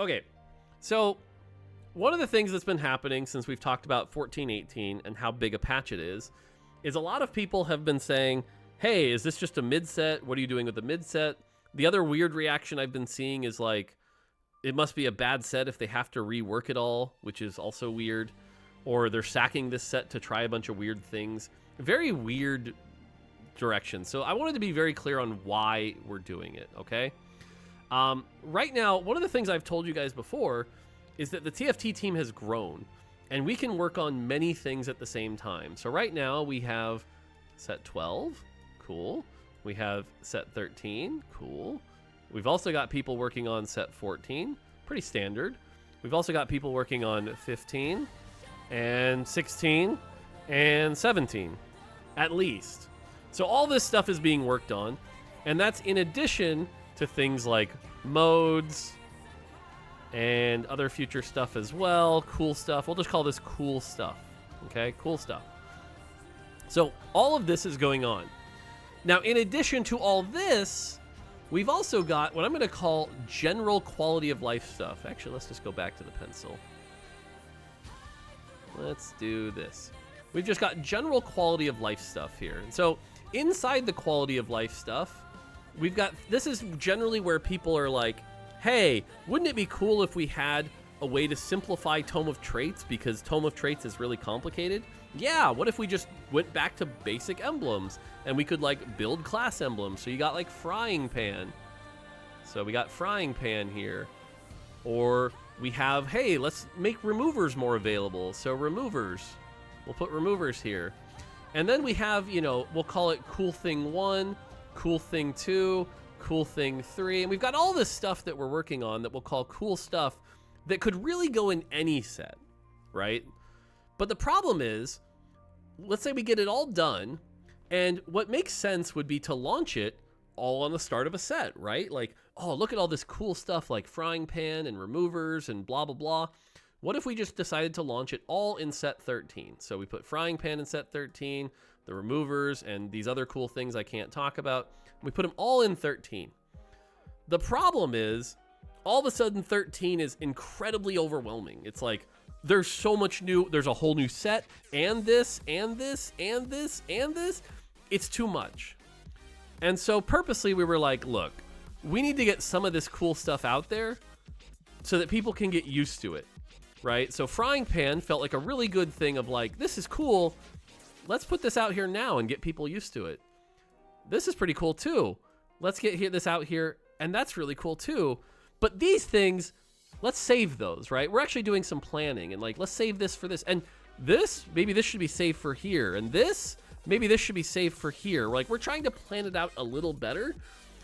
Okay, so one of the things that's been happening since we've talked about 14.18 and how big a patch it is a lot of people have been saying, hey, is this just a mid set? What are you doing with the mid set? The other weird reaction I've been seeing is like, it must be a bad set if they have to rework it all, which is also weird. Or they're sacking this set to try a bunch of weird things. Very weird direction. So I wanted to be very clear on why we're doing it, okay? Right now, one of the things I've told you guys before is that the TFT team has grown, and we can work on many things at the same time. So right now we have set 12, cool. We have set 13, cool. We've also got people working on set 14, pretty standard. We've also got people working on 15 and 16 and 17, at least. So all this stuff is being worked on, and that's in addition to things like modes and other future stuff as well, cool stuff. We'll just call this cool stuff, okay? Cool stuff. So all of this is going on. Now, in addition to all this, we've also got what I'm going to call general quality of life stuff. Actually, let's just go back to the pencil. Let's do this. We've just got general quality of life stuff here. And so inside the quality of life stuff, we've got, this is generally where people are like, hey, wouldn't it be cool if we had a way to simplify Tome of Traits because Tome of Traits is really complicated? Yeah, what if we just went back to basic emblems and we could like build class emblems? So you got like Frying Pan. So we got Frying Pan here. Or we have, hey, let's make removers more available. So removers, we'll put removers here. And then we have, you know, we'll call it Cool Thing 1, Cool Thing 2, Cool Thing 3. And we've got all this stuff that we're working on that we'll call cool stuff that could really go in any set, right? But the problem is, let's say we get it all done, and what makes sense would be to launch it all on the start of a set, right? Like, oh, look at all this cool stuff like Frying Pan and removers and blah, blah, blah. What if we just decided to launch it all in set 13? So we put Frying Pan in set 13, the removers, and these other cool things I can't talk about. We put them all in 13. The problem is, all of a sudden 13 is incredibly overwhelming. It's like, there's so much new, there's a whole new set, and this, and this, and this, and this. It's too much. And so purposely we were like, look, we need to get some of this cool stuff out there so that people can get used to it, right? So Frying Pan felt like a really good thing of like, this is cool. Let's put this out here now and get people used to it. This is pretty cool too. Let's get this out here, and that's really cool too. But these things, let's save those, right? We're actually doing some planning and like, let's save this for this. And this, maybe this should be saved for here. And this, maybe this should be saved for here. Like, we're trying to plan it out a little better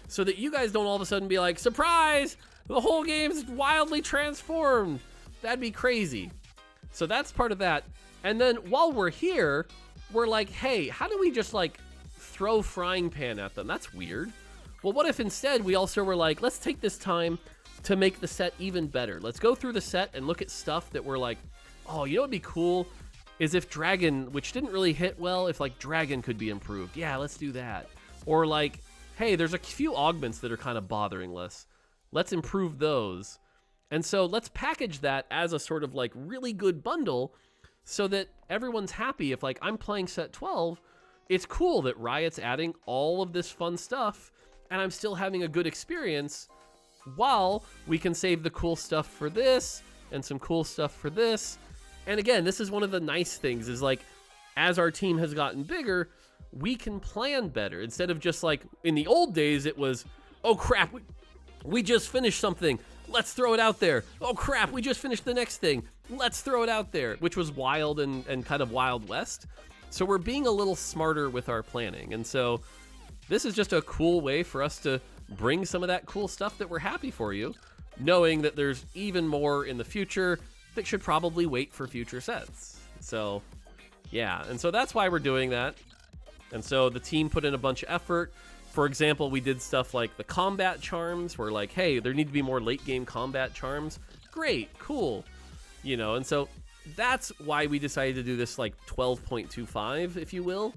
so that you guys don't all of a sudden be like, surprise, the whole game's wildly transformed. That'd be crazy. So that's part of that. And then while we're here, we're like, hey, how do we just like throw Frying Pan at them? That's weird. Well, what if instead we also were like, let's take this time to make the set even better. Let's go through the set and look at stuff that we're like, oh, you know what'd be cool is if Dragon, which didn't really hit well, if like Dragon could be improved. Yeah, let's do that. Or like, hey, there's a few augments that are kind of bothering us. Let's improve those. And so let's package that as a sort of like really good bundle so that everyone's happy. If like I'm playing set 12, it's cool that Riot's adding all of this fun stuff and I'm still having a good experience, while we can save the cool stuff for this and some cool stuff for this. And again, this is one of the nice things is like, as our team has gotten bigger, we can plan better. Instead of just like in the old days, it was, oh crap, we just finished something. Let's throw it out there. Oh crap, we just finished the next thing. Let's throw it out there, which was wild and kind of Wild West. So we're being a little smarter with our planning. And so this is just a cool way for us to bring some of that cool stuff that we're happy for you, knowing that there's even more in the future that should probably wait for future sets. So yeah, and so that's why we're doing that. And so the team put in a bunch of effort. For example, we did stuff like the combat charms. We're like, hey, there need to be more late game combat charms. Great, cool. You know, and so that's why we decided to do this like 12.25, if you will,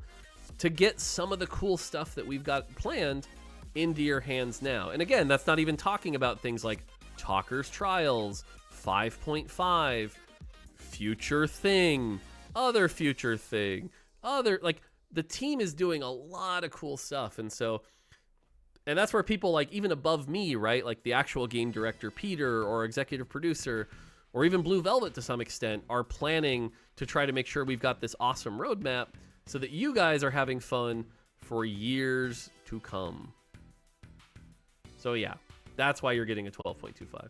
to get some of the cool stuff that we've got planned into your hands now. And again, that's not even talking about things like Talker's Trials, 5.5, Future Thing, other Future Thing, other, like, the team is doing a lot of cool stuff. And that's where people, like, even above me, right, like the actual game director Peter or executive producer or even Blue Velvet to some extent, are planning to try to make sure we've got this awesome roadmap so that you guys are having fun for years to come. So yeah, that's why you're getting a 12.25.